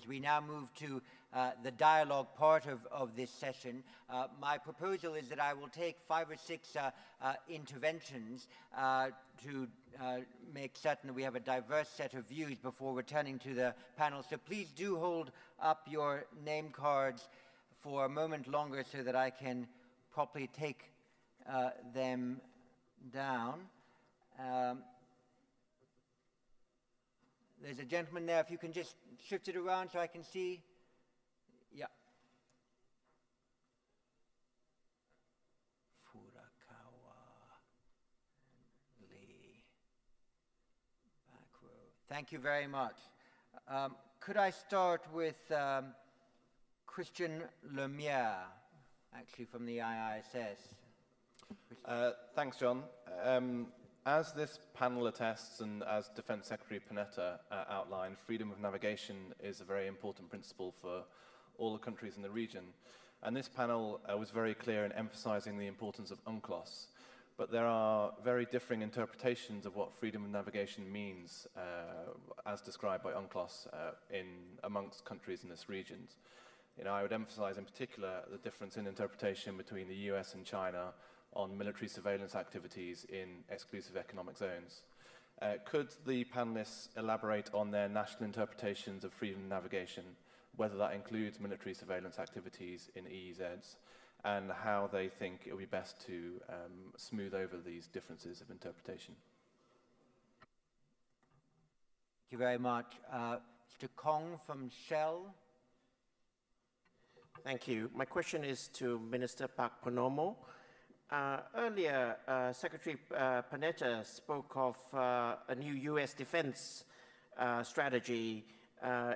We now move to the dialogue part of this session. My proposal is that I will take 5 or 6 interventions to make certain that we have a diverse set of views before returning to the panel. So please do hold up your name cards for a moment longer so that I can properly take them down. There's a gentleman there, if you can just shift it around so I can see. Yeah. Furukawa, Lee, back row. Thank you very much. Could I start with Christian Lemire, actually from the IISS? Thanks, John. As this panel attests and as Defence Secretary Panetta outlined, freedom of navigation is a very important principle for all the countries in the region. And this panel was very clear in emphasising the importance of UNCLOS. But there are very differing interpretations of what freedom of navigation means, as described by UNCLOS amongst countries in this region. I would emphasise in particular the difference in interpretation between the US and China on military surveillance activities in exclusive economic zones. Could the panelists elaborate on their national interpretations of freedom of navigation, whether that includes military surveillance activities in EEZs, and how they think it would be best to smooth over these differences of interpretation? Thank you very much. Mr. Kong from Shell. Thank you. My question is to Minister Pak Purnomo. Earlier, Secretary Panetta spoke of a new U.S. defense strategy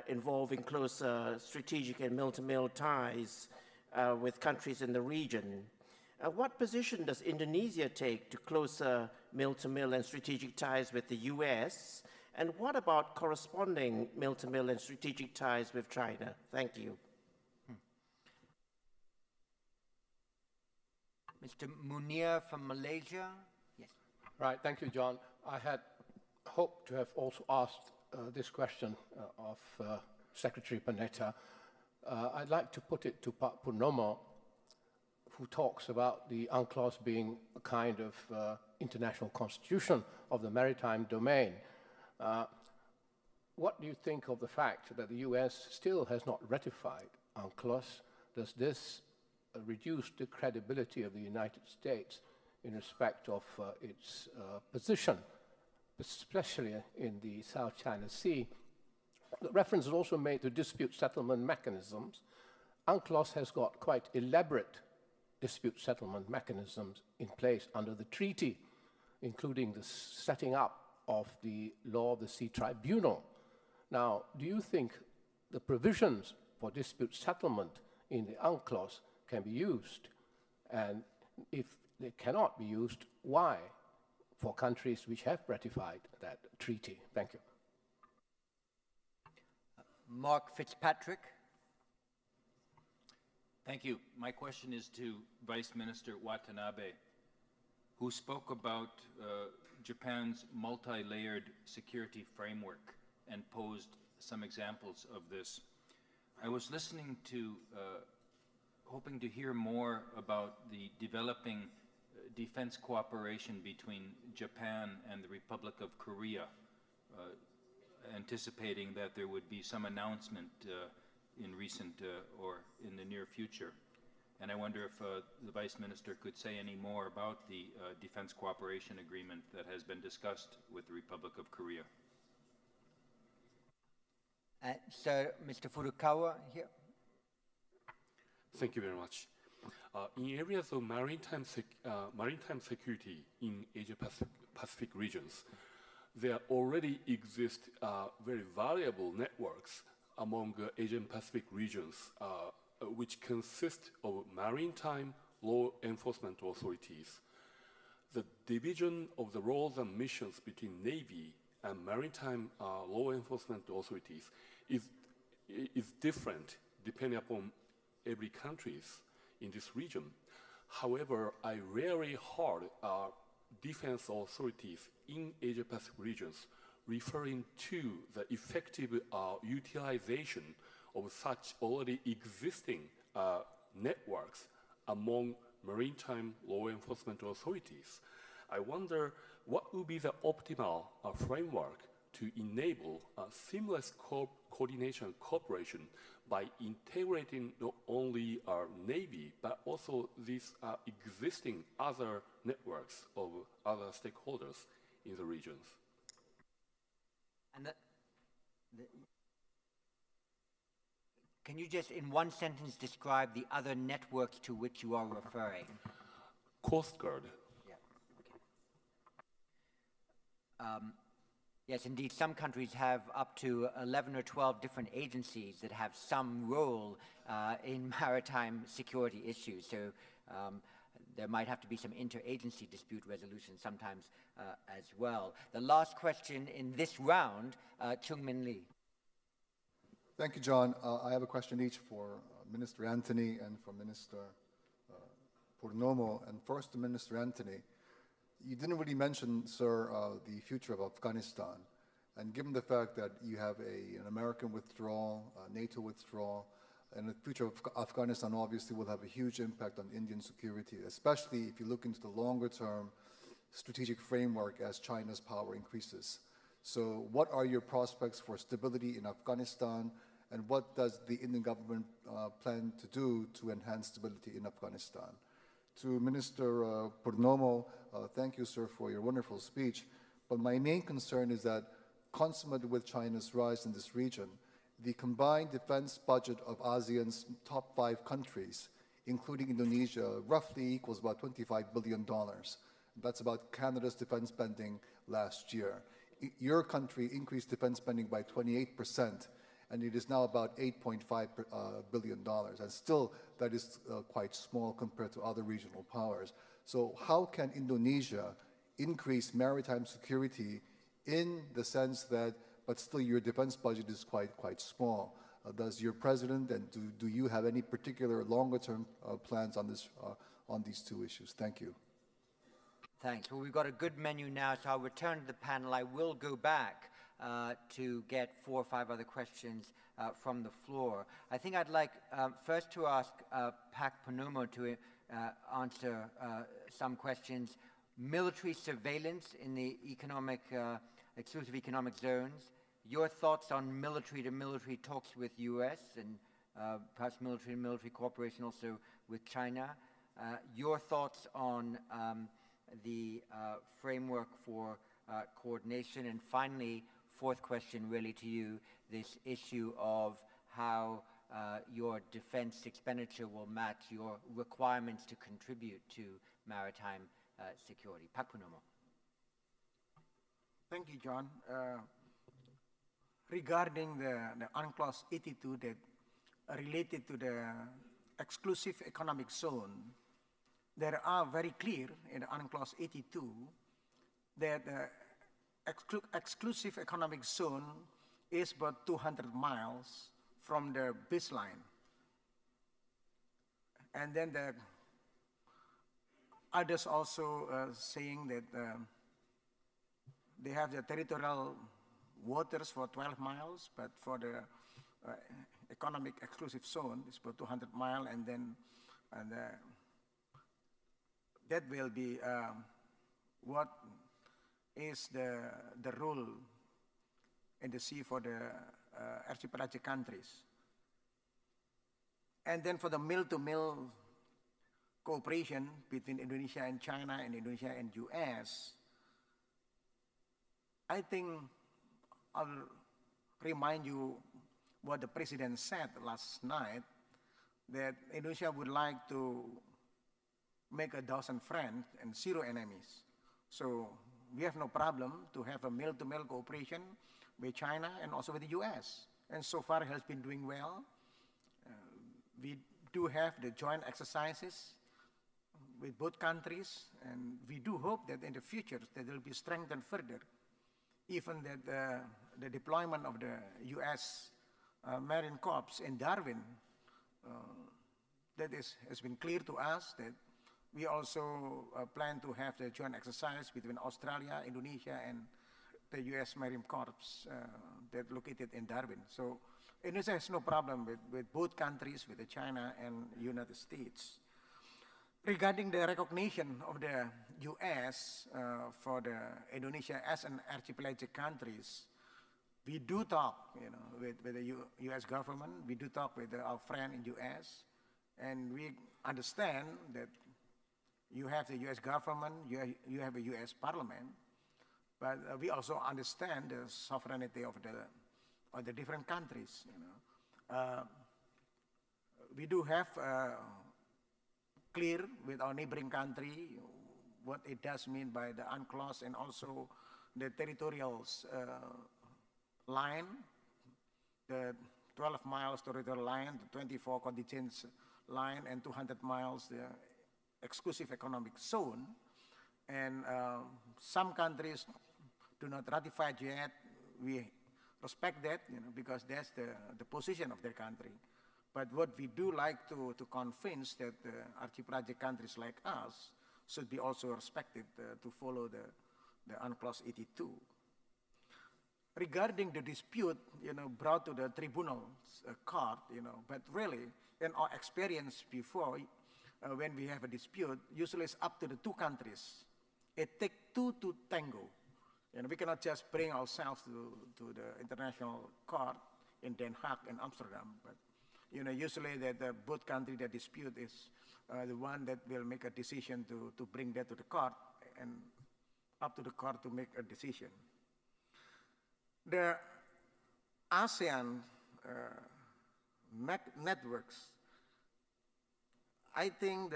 involving closer strategic and mil-to-mil ties with countries in the region. What position does Indonesia take to closer mil-to-mil and strategic ties with the U.S.? And what about corresponding mil-to-mil and strategic ties with China? Thank you. Mr. Munir from Malaysia. Yes. Right, thank you, John. I had hoped to have also asked this question of Secretary Panetta. I'd like to put it to Pak Purnomo, who talks about the UNCLOS being a kind of international constitution of the maritime domain. What do you think of the fact that the US still has not ratified UNCLOS? Does this reduce the credibility of the United States in respect of its position, especially in the South China Sea? The reference is also made to dispute settlement mechanisms. UNCLOS has got quite elaborate dispute settlement mechanisms in place under the treaty, including the setting up of the Law of the Sea Tribunal. Now, do you think the provisions for dispute settlement in the UNCLOS can be used? And if they cannot be used, why for countries which have ratified that treaty? Thank you. Mark Fitzpatrick. Thank you. My question is to Vice Minister Watanabe, who spoke about Japan's multi-layered security framework and posed some examples of this. I was listening to, hoping to hear more about the developing defense cooperation between Japan and the Republic of Korea, anticipating that there would be some announcement in recent or in the near future. And I wonder if the Vice Minister could say any more about the defense cooperation agreement that has been discussed with the Republic of Korea. Sir, Mr. Furukawa here. Thank you very much. In areas of maritime security in Asia-Pacific regions, there already exist very valuable networks among Asian-Pacific regions, which consist of maritime law enforcement authorities. The division of the roles and missions between Navy and maritime law enforcement authorities is different depending upon every countries in this region. However, I rarely heard defense authorities in Asia-Pacific regions referring to the effective utilization of such already existing networks among maritime law enforcement authorities. I wonder what would be the optimal framework to enable seamless coordination and cooperation by integrating not only our Navy, but also these existing other networks of other stakeholders in the regions. And can you just, in one sentence, describe the other networks to which you are referring? Coast Guard. Yeah. Yes, indeed, some countries have up to 11 or 12 different agencies that have some role in maritime security issues. So there might have to be some interagency dispute resolution sometimes as well. The last question in this round, Chung-Min Lee. Thank you, John. I have a question each for Minister Antony and for Minister Purnomo. And first to Minister Antony. You didn't really mention, sir, the future of Afghanistan. And given the fact that you have an American withdrawal, NATO withdrawal, and the future of Afghanistan obviously will have a huge impact on Indian security, especially if you look into the longer-term strategic framework as China's power increases. So what are your prospects for stability in Afghanistan, and what does the Indian government plan to do to enhance stability in Afghanistan? To Minister Purnomo, thank you, sir, for your wonderful speech. But my main concern is that, consummated with China's rise in this region, the combined defense budget of ASEAN's top 5 countries, including Indonesia, roughly equals about $25 billion. That's about Canada's defense spending last year. Your country increased defense spending by 28%, and it is now about $8.5 billion. And still, that is quite small compared to other regional powers. So how can Indonesia increase maritime security in the sense that, but still your defense budget is quite small? Does your president, and do you have any particular longer-term plans on these two issues? Thank you. Thanks. Well, we've got a good menu now, so I'll return to the panel. I will go back to get 4 or 5 other questions from the floor. I think I'd like first to ask Pak Purnomo to answer some questions. Military surveillance in the exclusive economic zones. Your thoughts on military-to-military talks with U.S. and perhaps military-to-military cooperation also with China. Your thoughts on the framework for coordination. And finally, 4th question really to you, this issue of how your defense expenditure will match your requirements to contribute to maritime security. Pak Purnomo. Thank you, John. Regarding the UNCLOS 82 that related to the exclusive economic zone, there are very clear in the UNCLOS 82 that the exclusive economic zone is about 200 miles from the baseline. And then the others also saying that they have the territorial waters for 12 miles, but for the economic exclusive zone, it's about 200 miles, and then that will be what is the rule in the sea for the archipelagic countries. And then for the mill-to-mill cooperation between Indonesia and China and Indonesia and US, I think I'll remind you what the president said last night, that Indonesia would like to make 1,000 friends and 0 enemies. So we have no problem to have a mill-to-mill cooperation with China and also with the US. And so far it has been doing well. We do have the joint exercises with both countries, and we do hope that in the future that will be strengthened further. Even that the deployment of the US Marine Corps in Darwin, that has been clear to us that we also plan to have the joint exercise between Australia, Indonesia, and the US Marine Corps that located in Darwin. So Indonesia has no problem with both countries, with China and United States. Regarding the recognition of the U.S. For the Indonesia as an archipelagic countries, we do talk, with the U.S. government. We do talk with our friend in U.S. And we understand that you have the U.S. government, you have a U.S. parliament, but we also understand the sovereignty of the different countries. We do have clear with our neighboring country what it does mean by the UNCLOS and also the territorial line, the 12 miles territorial line, the 24 contingent line, and 200 miles the exclusive economic zone. And some countries do not ratify it yet. We respect that, because that's the position of their country. But what we do like to convince that archipelagic countries like us should be also respected to follow the UNCLOS 82. Regarding the dispute, brought to the tribunal's court, but really, in our experience before, when we have a dispute, usually it's up to the two countries. It takes two to tango. We cannot just bring ourselves to the international court in Den Haag and Amsterdam, but usually that both countries that dispute is the one that will make a decision to bring that to the court and up to the court to make a decision. The ASEAN networks, I think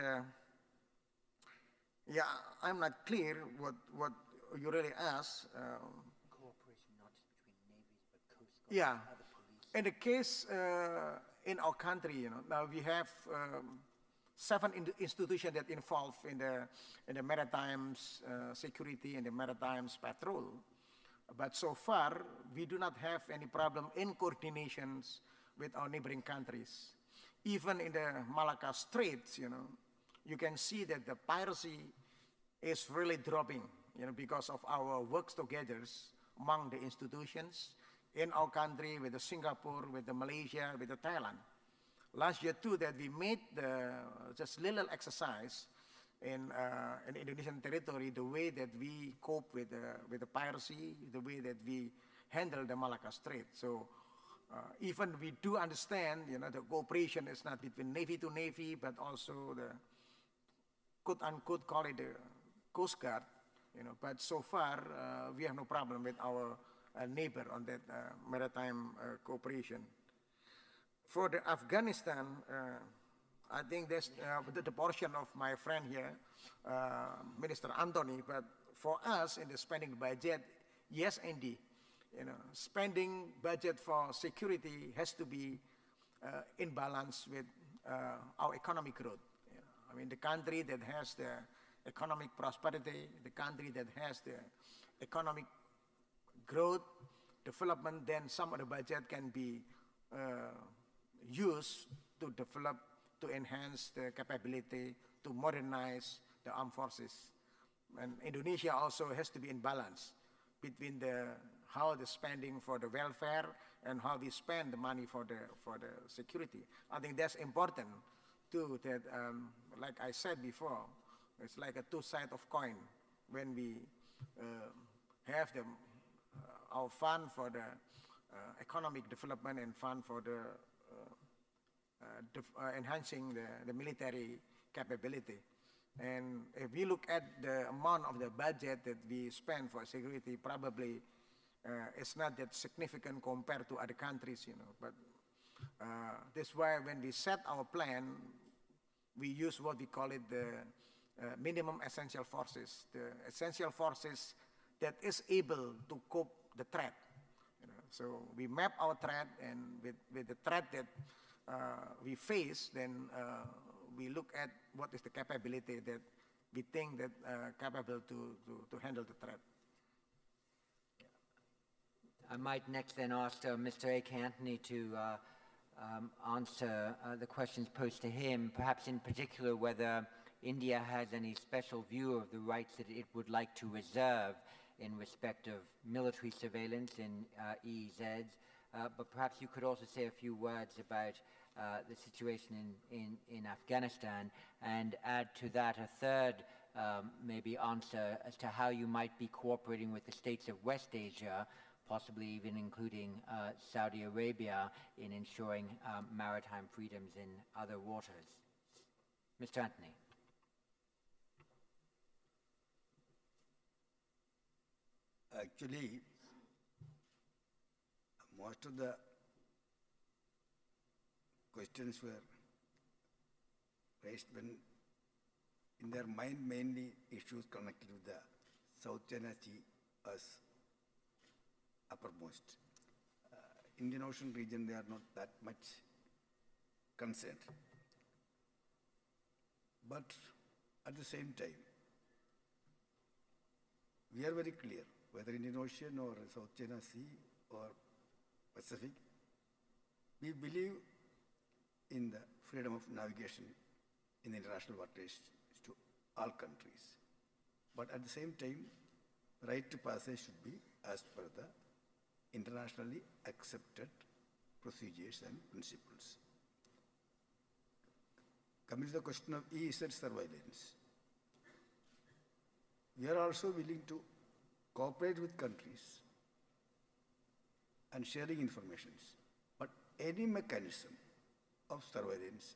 I'm not clear what you really asked. Cooperation not just between navies, but coast guard and other police. In the case in our country, now we have 7 institutions that involved in the maritime security and the maritime patrol. But so far, we do not have any problem in coordinations with our neighboring countries. Even in the Malacca Straits, you can see that the piracy is really dropping, because of our works together among the institutions in our country, with the Singapore, with the Malaysia, with the Thailand. Last year too, that we made just little exercise in Indonesian territory, the way that we cope with the piracy, the way that we handle the Malacca Strait. So even we do understand, the cooperation is not between Navy to Navy, but also the quote-unquote call it the Coast Guard, but so far we have no problem with our neighbor on that maritime cooperation. For the Afghanistan, I think that's the portion of my friend here, Minister Antony, but for us in the spending budget, yes, indeed, spending budget for security has to be in balance with our economic growth. I mean, the country that has the economic prosperity, the country that has the economic growth, development, then some of the budget can be used to develop, to enhance the capability, to modernize the armed forces. And Indonesia also has to be in balance between how the spending for the welfare and how we spend the money for the security. I think that's important too, that like I said before, it's like a two sides of coin. When we have our fund for the economic development and fund for the enhancing the military capability. And if we look at the amount of the budget that we spend for security, probably it's not that significant compared to other countries, but that's why when we set our plan, we use what we call it the minimum essential forces, the essential forces that is able to cope the threat. So we map our threat, and with the threat that we face, then we look at what is the capability that we think that capable to handle the threat. I might next then ask Mr. A K Antony to answer the questions posed to him, perhaps in particular whether India has any special view of the rights that it would like to reserve in respect of military surveillance in EEZs, but perhaps you could also say a few words about the situation in Afghanistan, and add to that a third maybe answer as to how you might be cooperating with the states of West Asia, possibly even including Saudi Arabia, in ensuring maritime freedoms in other waters. Mr. Antony. Actually, most of the questions were raised when in their mind mainly issues connected with the South China Sea as uppermost. Indian Ocean region, they are not that much concerned. But at the same time, we are very clear, whether Indian Ocean or South China Sea or Pacific, we believe in the freedom of navigation in the international waters to all countries. But at the same time, right to passage should be as per the internationally accepted procedures and principles. Coming to the question of EEZ surveillance, we are also willing to cooperate with countries and sharing information. But any mechanism of surveillance,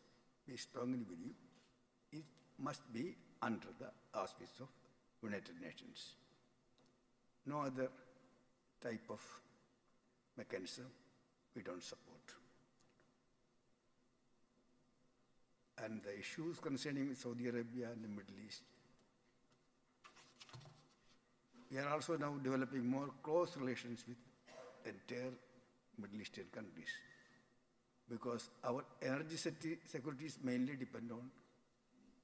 we strongly believe, it must be under the auspices of United Nations. No other type of mechanism we don't support. And the issues concerning Saudi Arabia and the Middle East, we are also now developing more close relations with entire Middle Eastern countries, because our energy securities mainly depend on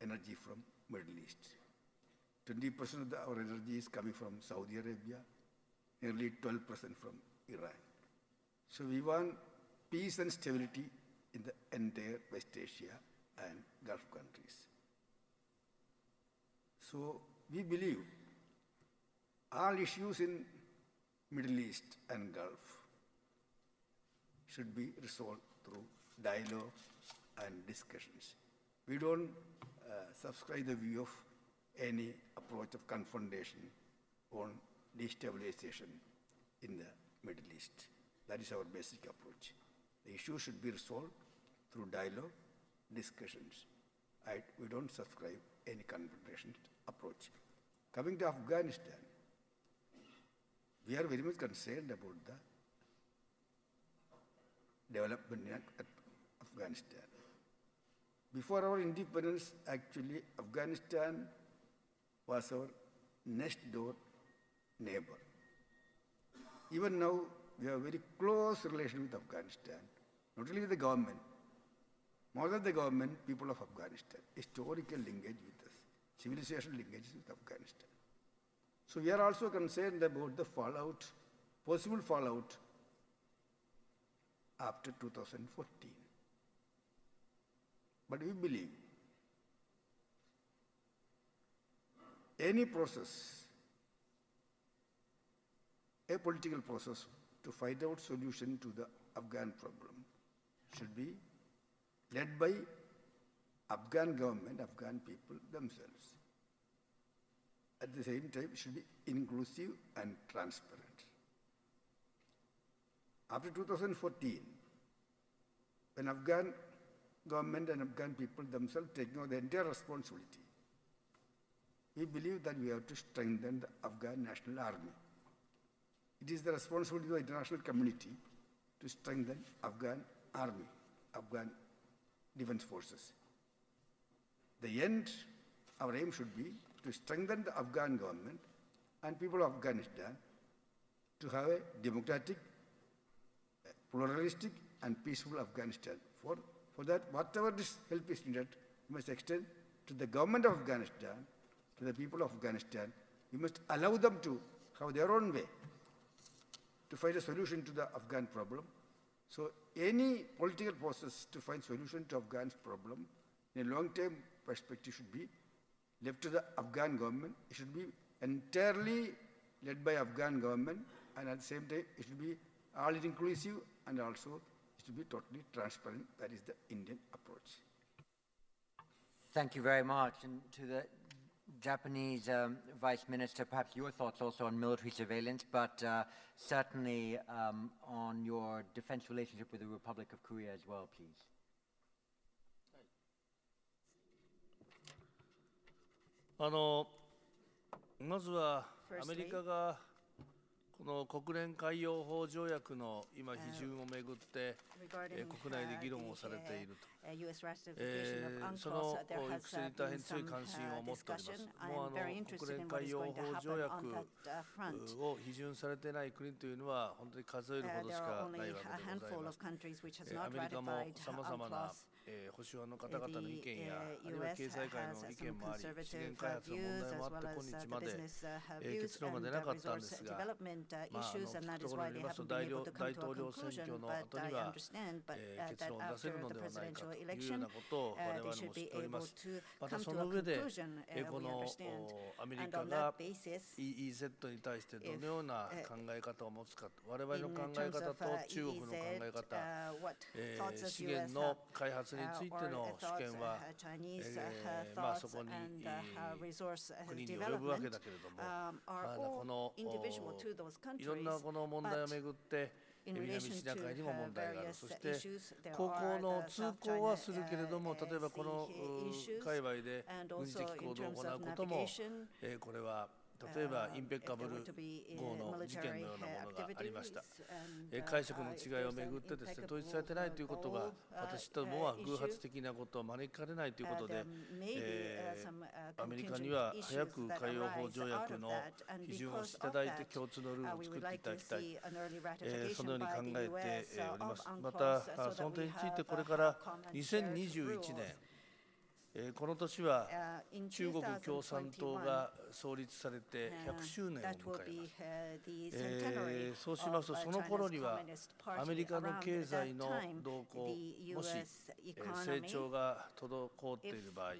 energy from Middle East. 20% of our energy is coming from Saudi Arabia, nearly 12% from Iran. So we want peace and stability in the entire West Asia and Gulf countries. So we believe all issues in Middle East and Gulf should be resolved through dialogue and discussions. We don't subscribe the view of any approach of confrontation on destabilization in the Middle East. That is our basic approach. The issue should be resolved through dialogue, discussions. We don't subscribe any confrontation approach. Coming to Afghanistan, we are very much concerned about the development in Afghanistan. Before our independence, actually, Afghanistan was our next door neighbor. Even now, we have a very close relation with Afghanistan, not only with the government, more than the government, people of Afghanistan, historical linkage with us, civilization linkages with Afghanistan. So we are also concerned about the fallout, possible fallout after 2014. But we believe any process, a political process to find out solution to the Afghan problem should be led by Afghan government, Afghan people themselves. At the same time, it should be inclusive and transparent. After 2014, when Afghan government and Afghan people themselves taking on the entire responsibility, we believe that we have to strengthen the Afghan National Army. It is the responsibility of the international community to strengthen Afghan army, Afghan defense forces. The end, our aim should be to strengthen the Afghan government and people of Afghanistan to have a democratic, pluralistic, and peaceful Afghanistan. For that, whatever this help is needed, we must extend to the government of Afghanistan, to the people of Afghanistan. We must allow them to have their own way to find a solution to the Afghan problem. So any political process to find solution to Afghan's problem in a long-term perspective should be left to the Afghan government. It should be entirely led by Afghan government, and at the same time, it should be all inclusive and also it should be totally transparent. That is the Indian approach. Thank you very much. And to the Japanese Vice Minister, perhaps your thoughts also on military surveillance, but certainly on your defense relationship with the Republic of Korea as well, please. まずはアメリカがこの国連海洋法条約の今批准をめぐって国内で議論をされていると。その行く末に大変強い関心を持っております。もう国連海洋法条約を批准されていない国というのは本当に数えるほどしかないわけでございます。アメリカもさまざまな保守派の方々の意見や、あるいは経済界の意見もあり、資源開発の問題もあって、今日まで結論が出なかったんですが、聞くところによりますと、大統領選挙の後には結論を出せるのではないかというようなことを我々も知っております。またその上で、このアメリカが EEZ に対してどのような考え方を持つか、我々の考え方と中国の考え方、資源の開発についての主権は、そこに国に及ぶわけだけれども、このいろんなこの問題をめぐって南シナ海にも問題がある。そして航行の通行はするけれども、例えばこの界隈で軍事的行動を行うことも、これは例えばインペッカブル号の事件のようなものがありました。解釈の違いをめぐってですね、統一されてないということが、私どもは偶発的なことを招きかねないということで、アメリカには早く海洋法条約の批准をしていただいて、共通のルールを作っていただきたい、そのように考えております。また、その点についてこれから2021年、この年は中国共産党が創立されて100周年を迎えます。そうしますと、その頃にはアメリカの経済の動向、もし成長が滞っている場合、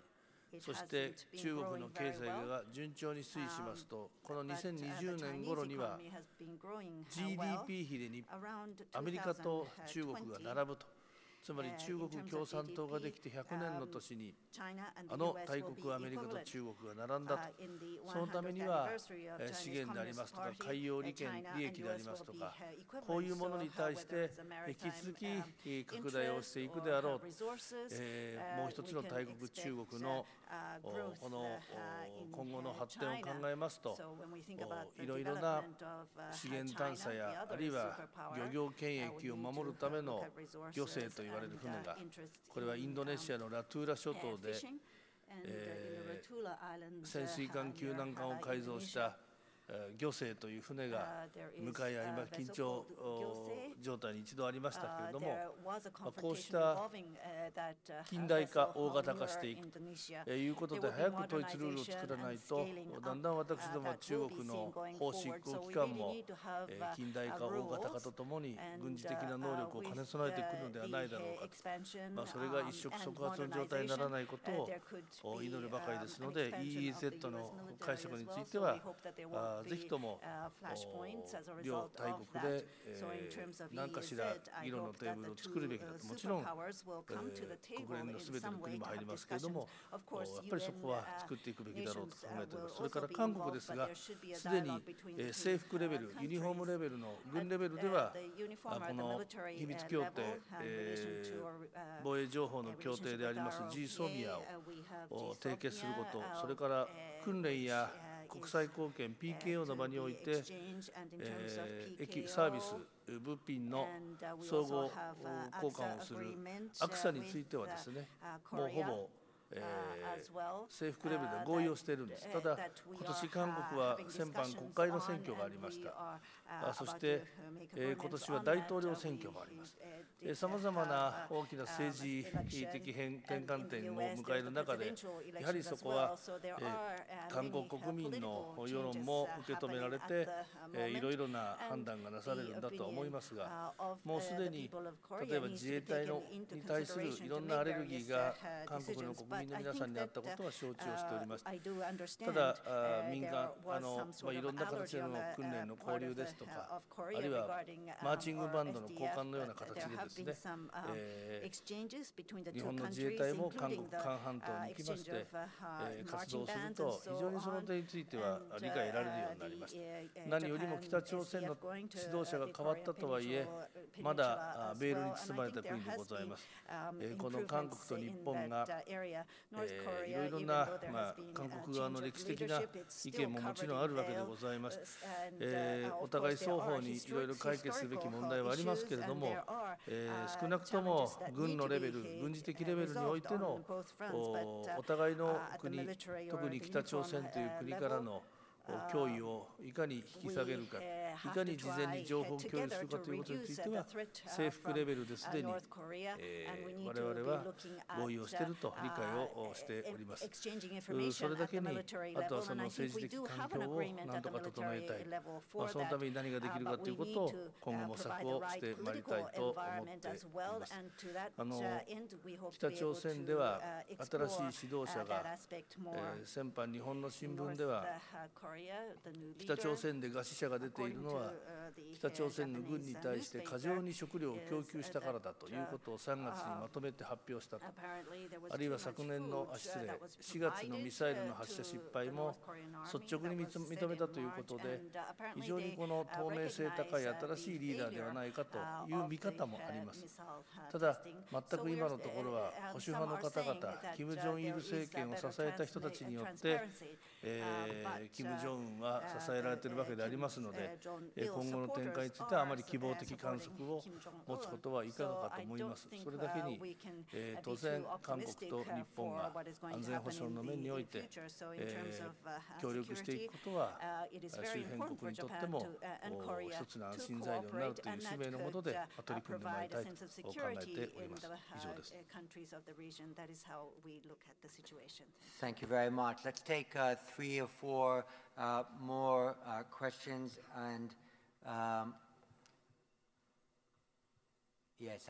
そして中国の経済が順調に推移しますと、この2020年頃には GDP 比でアメリカと中国が並ぶと。つまり中国共産党ができて100年の年に大国アメリカと中国が並んだと。そのためには資源でありますとか海洋利益でありますとか、こういうものに対して引き続き拡大をしていくであろうと。もう一つの大国中国のこの今後の発展を考えますと、いろいろな資源探査や、あるいは漁業権益を守るための漁政と言われる船が、これはインドネシアのラトゥーラ諸島で潜水艦救難艦を改造した漁政という船が向かい合い、今緊張状態に一度ありましたけれども、こうした近代化、大型化していくということで、早く統一ルールを作らないと、だんだん私どもは中国の法執行機関も近代化、大型化とともに軍事的な能力を兼ね備えていくのではないだろうかと、それが一触即発の状態にならないことを祈るばかりですので、EEZ の解釈についてはぜひとも両大国で何かしら議論のテーブルを作るべきだと。もちろん国連のすべての国も入りますけれども、やっぱりそこは作っていくべきだろうと考えております。それから韓国ですが、すでに制服レベル、ユニフォームレベルの軍レベルでは、この秘密協定、防衛情報の協定であります G ソミアを締結すること、それから訓練や国際貢献 PKO の場において、サービス、物品の相互交換をするACSAについてはですね、もうほぼ制服レベルで合意をしているんです。ただ、今年韓国は先般国会の選挙がありました。そして今年は大統領選挙もあります。さまざまな大きな政治的転換点を迎える中で、やはりそこは韓国国民の世論も受け止められて、いろいろな判断がなされるんだとは思いますが、もうすでに例えば自衛隊に対するいろんなアレルギーが韓国の国民民の皆さんに会ったことは承知をしております。I do た understand だ、民 there 間 was some sort いろんな of 形での allergy on 訓練 the の part 交流 of ですとか、 Korea あるいは regarding マーチング or バンドの交 SDF, 換のような but 形 there で have です been ね、 some exchanges between the 日 two 本の自衛 countries, 隊も韓 including 国 the 韓半島に行きまし exchange て of 活動 marching する bands and と、非常にその so 点については on. 理解得られるようになりました。何よりも Japan 北朝鮮の SDF going to 指導者が変わったとはいえ、 Peninsula まだ as ベール well. に And 包ま I れた think 国 there でご has ざい been ます。この韓国 improvements と日 in 本が that area. North い Korea, ろいろ even な though there has been 韓 a 国側 change の of 歴史的な leadership, it's 意 still 見ももち covered ろん in あるわけで veil. ございます。 And お of 互い course, 双 there 方 are にいろいろ解決すべき historical 問題はありますけれど issues, も and there are 少なくとも challenges that 軍 need の to レ be ベル、軍事的レベルにおいて resolved の on both fronts. But お互いの at the 国、 military or 特に the 北朝鮮という uniform 国からの脅威をいかに引き下げるか、いかに事前に情報を共有するかということについては、制服レベルですでに我々は合意をしていると理解をしております。それだけに、あとはその政治的環境を何とか整えたい、そのために何ができるかということを今後模索をしてまいりたいと思っています。北朝鮮では新しい指導者が先般日本の新聞では北朝鮮で餓死者が出ているのは北朝鮮の軍に対して過剰に食料を供給したからだということを3月にまとめて発表したと。あるいは昨年の4月のミサイルの発射失敗も率直に認めたということで、非常にこの透明性高い新しいリーダーではないかという見方もあります。ただ全く今のところは保守派の方々、キム・ジョンイル政権を支えた人たちによってキム・ジョンウンは支えられているわけでありますので、今後の展開についてはあまり希望的観測を持つことはいかがかと思います。それだけに、当然韓国と日本が安全保障の面において、協力していくことは周辺国にとっても一つの安心材料になるという使命のもとで取り組んでまいりたいと考えております。以上です。Thank you very much. Let's take 3 or 4 more questions, and yes,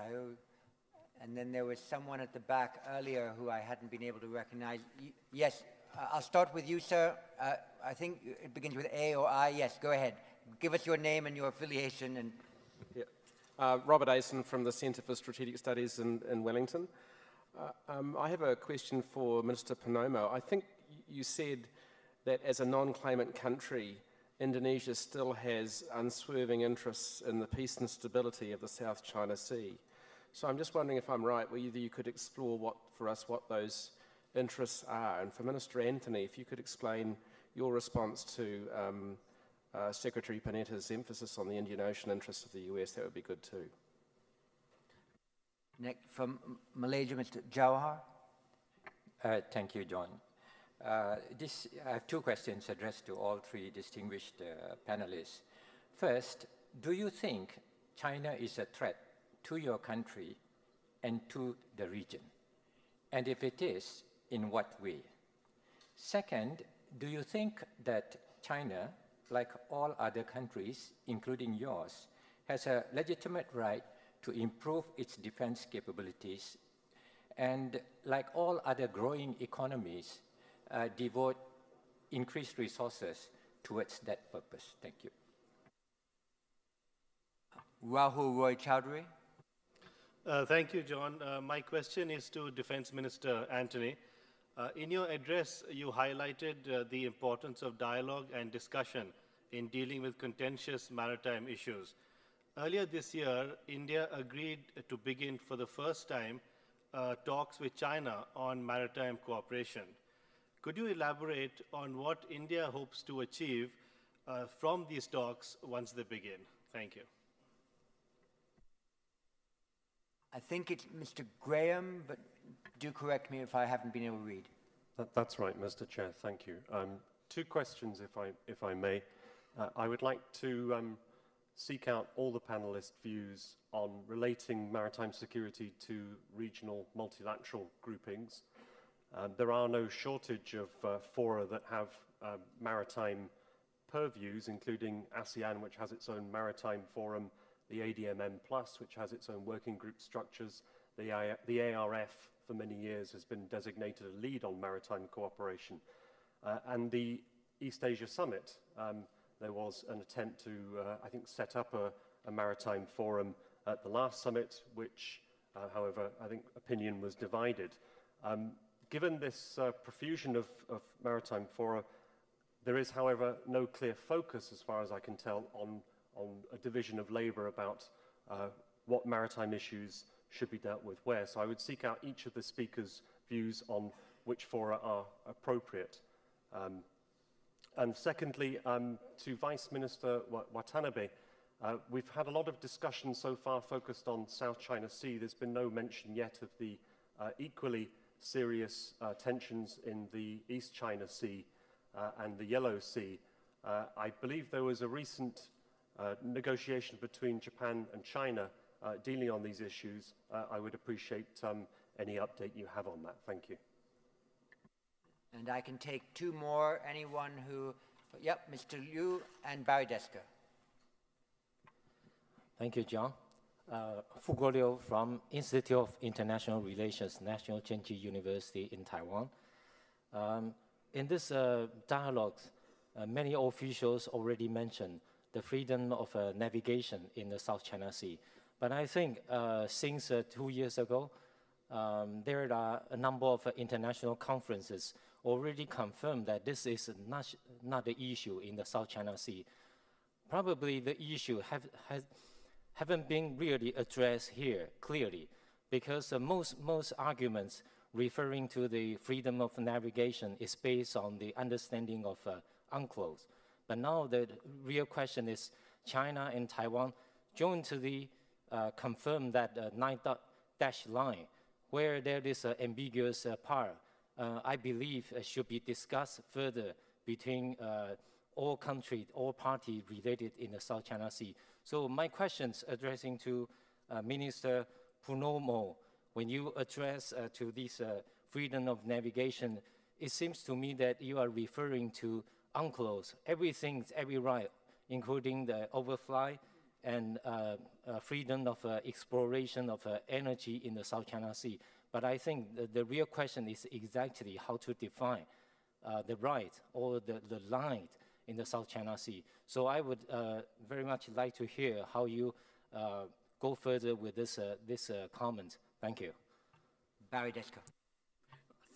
and then there was someone at the back earlier who I hadn't been able to recognize. Yes, I'll start with you, sir. I think it begins with A or I. Yes, go ahead. Give us your name and your affiliation. And Robert Asen from the Centre for Strategic Studies in Wellington. I have a question for Minister Purnomo. I think you said that as a non-claimant country, Indonesia still has unswerving interests in the peace and stability of the South China Sea. So I'm just wondering if I'm right, whether you could explore for us what those interests are. And for Minister Antony, if you could explain your response to Secretary Panetta's emphasis on the Indian Ocean interests of the US, that would be good too. next from Malaysia, Mr. Jawahar. Thank you, John. I have 2 questions addressed to all 3 distinguished panelists. First, do you think China is a threat to your country and to the region? And if it is, in what way? Second, do you think that China, like all other countries, including yours, has a legitimate right to improve its defense capabilities and, like all other growing economies, devote increased resources towards that purpose? Thank you. Rahul Roy Chowdhury. Thank you, John. My question is to Defense Minister Antony. In your address, you highlighted the importance of dialogue and discussion in dealing with contentious maritime issues. Earlier this year, India agreed to begin for the first time talks with China on maritime cooperation. Could you elaborate on what India hopes to achieve from these talks once they begin? Thank you. I think it's Mr. Graham, but do correct me if I haven't been able to read. That's right, Mr. Chair. Thank you. 2 questions, if I may. I would like to seek out all the panelists' views on relating maritime security to regional multilateral groupings. There are no shortage of fora that have maritime purviews, including ASEAN, which has its own maritime forum, the ADMM+, which has its own working group structures, The ARF for many years has been designated a lead on maritime cooperation. And the East Asia Summit, there was an attempt to, I think, set up a maritime forum at the last summit, which, however, I think opinion was divided. Given this profusion of maritime fora, there is, however, no clear focus, as far as I can tell, on a division of labour about what maritime issues should be dealt with where. So I would seek out each of the speakers' views on which fora are appropriate. And secondly, to Vice Minister Watanabe, we've had a lot of discussion so far focused on South China Sea. There's been no mention yet of the equally serious tensions in the East China Sea and the Yellow Sea. I believe there was a recent negotiation between Japan and China dealing on these issues. I would appreciate any update you have on that. Thank you. And I can take two more. Anyone who, yep, Mr. Liu and Barry Desker. Thank you, John. Fu Guoliu from Institute of International Relations, National Chengchi University in Taiwan. In this dialogue, many officials already mentioned the freedom of navigation in the South China Sea. But I think since 2 years ago, there are a number of international conferences already confirmed that this is not the issue in the South China Sea. Probably the issue haven't been really addressed here clearly, because most arguments referring to the freedom of navigation is based on the understanding of UNCLOS. But now the real question is China and Taiwan jointly confirm that 9-dash line, where there is an ambiguous part, I believe should be discussed further between all countries, all parties related in the South China Sea. So my questions addressing to Minister Purnomo, when you address to this freedom of navigation, it seems to me that you are referring to UNCLOS, every right, including the overfly and freedom of exploration of energy in the South China Sea. But I think the real question is exactly how to define the right or the line in the South China Sea. So I would very much like to hear how you go further with this comment. Thank you. Barry Desker.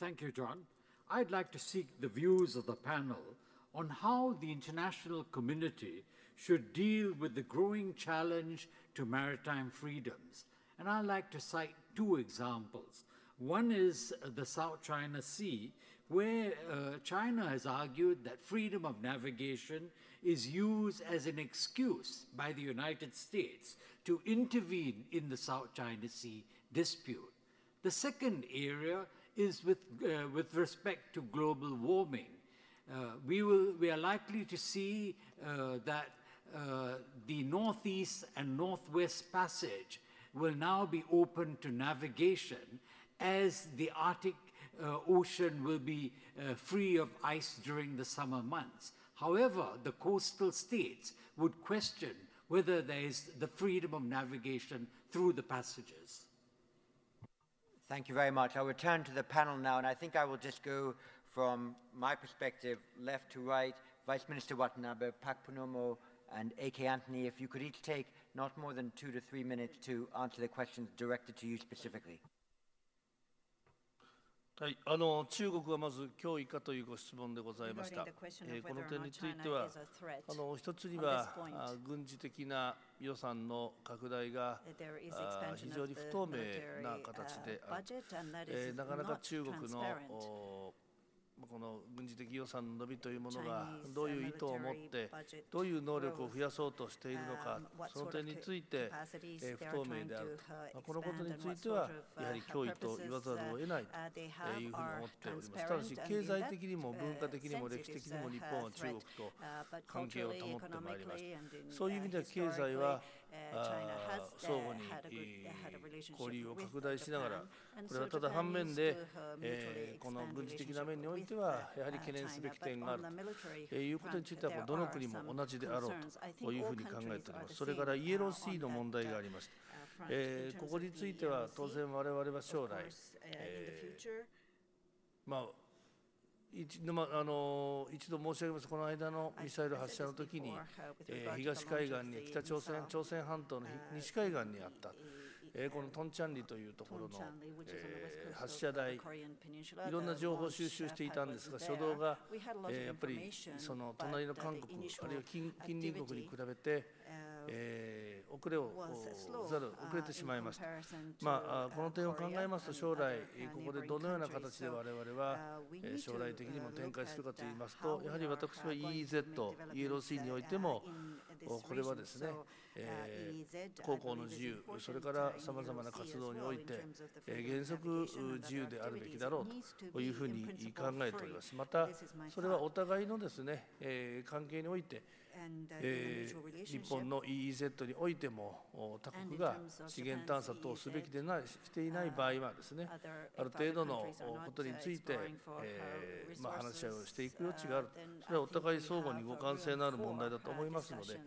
Thank you, John. I'd like to seek the views of the panel on how the international community should deal with the growing challenge to maritime freedoms. And I'd like to cite two examples. One is the South China Sea, where China has argued that freedom of navigation is used as an excuse by the United States to intervene in the South China Sea dispute. The second area is with respect to global warming. We are likely to see that the Northeast and Northwest Passage will now be open to navigation as the Arctic Ocean will be free of ice during the summer months. However, the coastal states would question whether there is the freedom of navigation through the passages. Thank you very much. I'll return to the panel now, and I think I will just go from my perspective, left to right. Vice Minister Watanabe, Pak Purnomo, and A K Antony, if you could each take not more than 2 to 3 minutes to answer the questions directed to you specifically. はい、中国はまず脅威かというご質問でございました。この点については、一つには軍事的な予算の拡大が非常に不透明な形である。なかなか中国のこの軍事的予算の伸びというものがどういう意図を持ってどういう能力を増やそうとしているのか、その点について不透明であると、このことについてはやはり脅威と言わざるを得ないというふうに思っております。ただし経済的にも文化的にも歴史的にも日本は中国と関係を保ってまいりました。そういう意味では経済は相互に交流を拡大しながら、これはただ反面でこの軍事的な面においてはやはり懸念すべき点があるということについてはどの国も同じであろうというふうに考えております。それからイエローシーの問題がありました。ここについては当然我々は将来、一度申し上げます。この間のミサイル発射の時に、東海岸に朝鮮半島の西海岸にあったこのトンチャンリというところの発射台、いろんな情報を収集していたんですが、初動がやっぱりその隣の韓国、あるいは近隣国に比べて遅れてしまいました。この点を考えますと、将来ここでどのような形で我々は将来的にも展開するかといいますと、やはり私は EEZ、ELC においてもこれはですね、航行の自由、それからさまざまな活動において原則自由であるべきだろうというふうに考えております。またそれはお互いのですね、関係において日本の EEZ においても他国が資源探査等をすべきでしていない場合はですね、ある程度のことについて話し合いをしていく余地がある。それはお互い相互に互換性のある問題だと思いますので、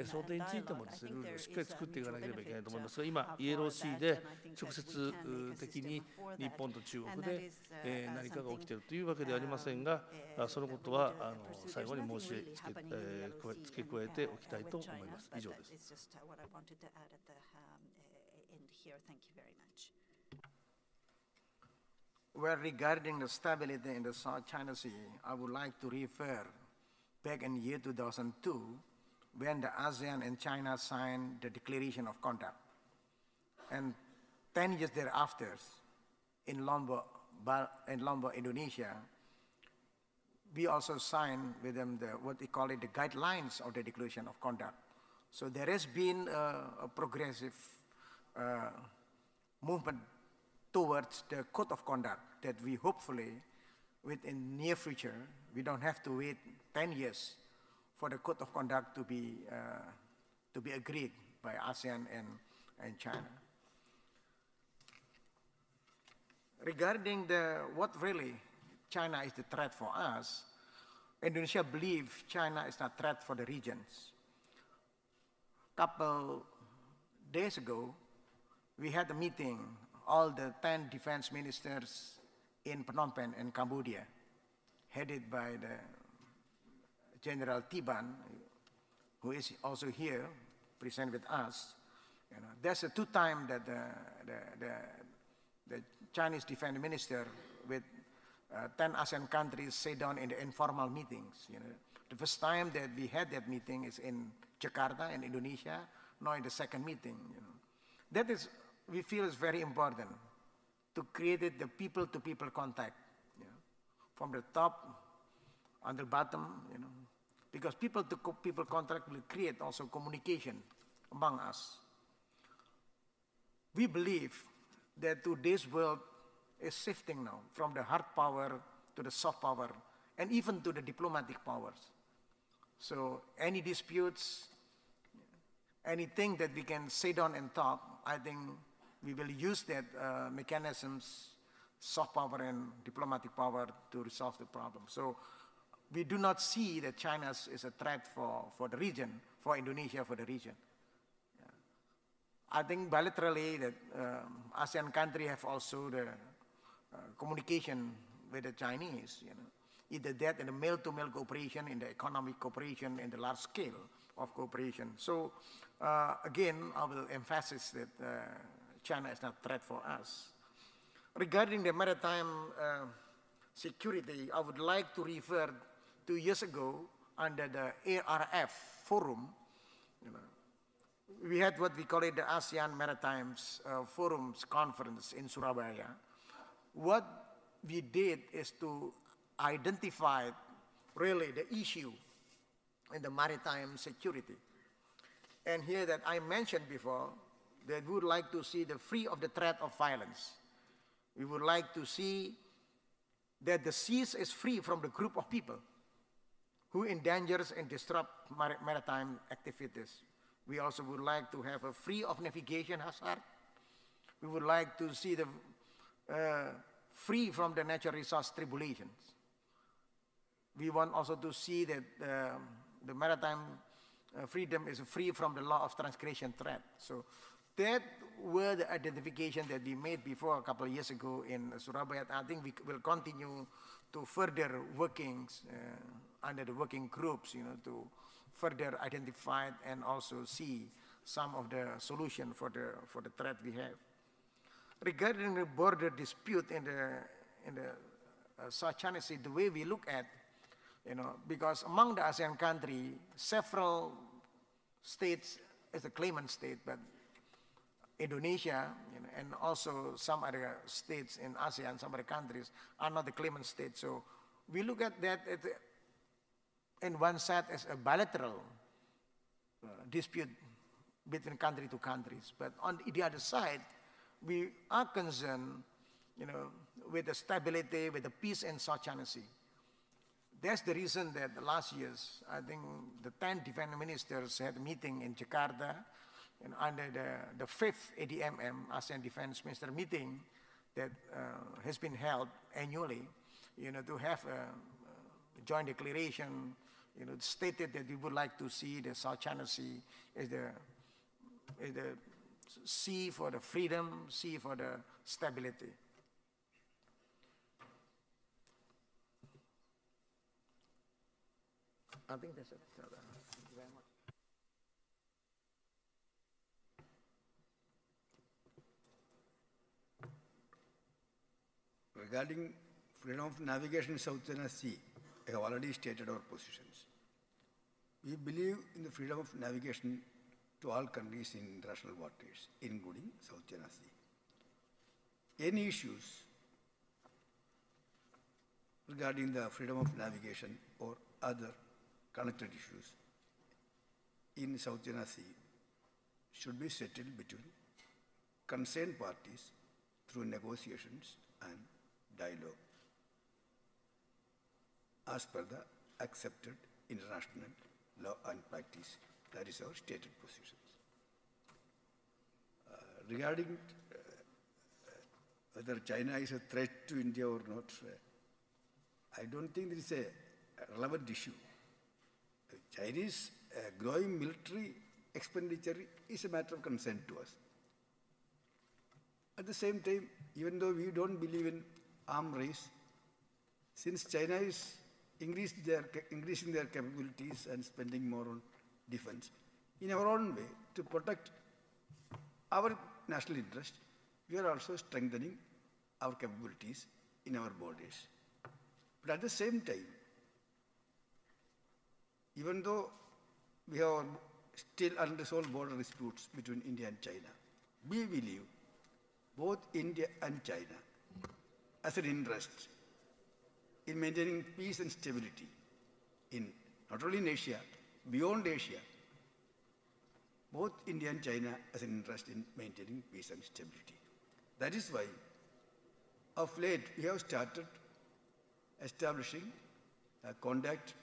その点についてもですね、ルールをしっかり作っていかなければいけないと思いますが、今 ELC で直接的に日本と中国で何かが起きているというわけではありませんが、そのことは最後に申し付け加えておきたいと思います。以上です。Well, regarding the stability in the South China Sea, I would like to refer back in year 2002 when the ASEAN and China signed the Declaration of Conduct. And 10 years thereafter, in Lombok, Indonesia, we also signed with them what we call it the guidelines of the Declaration of Conduct. So there has been a progressive movement towards the code of conduct that we hopefully, within near future, we don't have to wait 10 years for the code of conduct to be agreed by ASEAN and China. Regarding what really China is the threat for us, Indonesia believes China is not a threat for the regions. A couple days ago, we had a meeting, all the 10 defense ministers in Phnom Penh in Cambodia, headed by the General Tiban, who is also here, present with us. There's a two times that the Chinese defense minister with 10 ASEAN countries sit down in the informal meetings. The first time that we had that meeting is in Jakarta in Indonesia, now in the second meeting. That is, we feel is very important to create the people-to-people contact, from the top until bottom, because people-to-people contact will create also communication among us. We believe that today's world is shifting now from the hard power to the soft power and even to the diplomatic powers. So any disputes, anything that we can sit down and talk, I think we will use that mechanisms, soft power and diplomatic power to resolve the problem. So we do not see that China is a threat for the region, for Indonesia, for the region. I think bilaterally that ASEAN countries have also the communication with the Chinese, either that in the male-to-male cooperation, in the economic cooperation, in the large scale of cooperation. So again, I will emphasize that China is not a threat for us. Regarding the maritime security, I would like to refer 2 years ago under the ARF forum. We had what we call it the ASEAN Maritime Forums Conference in Surabaya. What we did is to identify really the issue in the maritime security. And here that I mentioned before, that we would like to see the free of the threat of violence. We would like to see that the seas is free from the group of people who endangers and disrupt maritime activities. We also would like to have a free of navigation hazard. We would like to see the free from the natural resource tribulations. We want also to see that the maritime freedom is free from the law of transgression threat. So That were the identification that we made before a couple of years ago in Surabaya. I think we will continue to further workings under the working groups, to further identify and also see some of the solution for the threat we have. Regarding the border dispute in the South China Sea, the way we look at, because among the ASEAN countries, several states as a claimant state, but Indonesia and also some other states in ASEAN, some other countries are not the claimant state. So we look at that in one side as a bilateral dispute between country to countries. But on the other side, we are concerned, with the stability, with the peace in South China Sea. That's the reason that the last years, I think the 10 defense ministers had a meeting in Jakarta, and under the 5th ADMM, ASEAN Defense Minister meeting, that has been held annually, to have a joint declaration, stated that we would like to see the South China Sea as the sea for the freedom, sea for the stability. I think that's it. Thank you very much. Regarding freedom of navigation in South China Sea, I have already stated our positions. We believe in the freedom of navigation to all countries in international waters, including South China Sea. Any issues regarding the freedom of navigation or other connected issues in South China Sea should be settled between concerned parties through negotiations and dialogue as per the accepted international law and practice. That is our stated positions. Regarding whether China is a threat to India or not, I don't think there is a relevant issue. Chinese growing military expenditure is a matter of concern to us. At the same time, even though we don't believe in arms race, since China is increasing their capabilities and spending more on defense, in our own way, to protect our national interest, we are also strengthening our capabilities in our borders. But at the same time, even though we have still unresolved border disputes between India and China, we believe both India and China has an interest in maintaining peace and stability in not only in Asia, beyond Asia. Both India and China has an interest in maintaining peace and stability. That is why, of late, we have started establishing a contact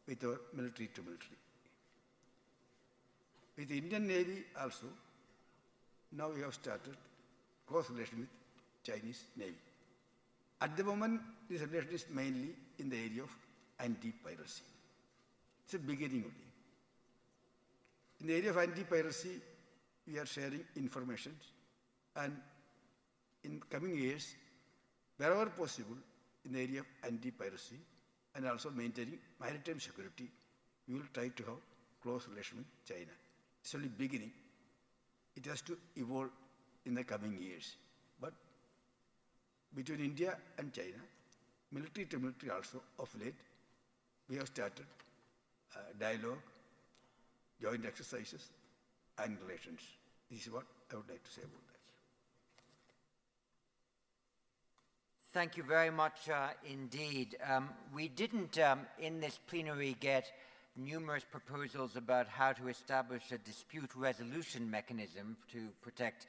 with our military to military. With the Indian Navy also, now we have started close relation with Chinese Navy. At the moment, this relation is mainly in the area of anti-piracy. It's a beginning only. In the area of anti-piracy, we are sharing information, and in coming years, wherever possible, in the area of anti-piracy and also maintaining maritime security, we will try to have close relation with China. It's only beginning. It has to evolve in the coming years. But between India and China, military to military also, of late, we have started dialogue, joint exercises, and relations. This is what I would like to say about that. Thank you very much indeed. We didn't, in this plenary, get numerous proposals about how to establish a dispute resolution mechanism to protect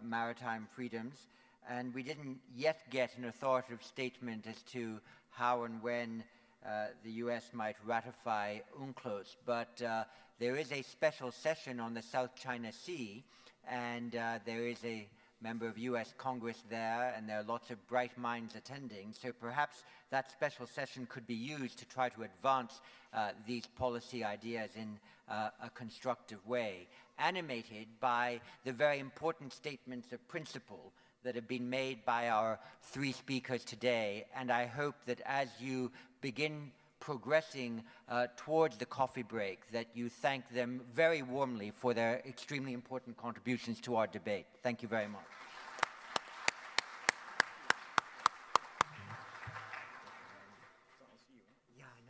maritime freedoms, and we didn't yet get an authoritative statement as to how and when the US might ratify UNCLOS, but there is a special session on the South China Sea, and there is a member of US Congress there, and there are lots of bright minds attending, so perhaps that special session could be used to try to advance these policy ideas in a constructive way, animated by the very important statements of principle that have been made by our three speakers today. And I hope that as you begin progressing towards the coffee break, that you thank them very warmly for their extremely important contributions to our debate. Thank you very much.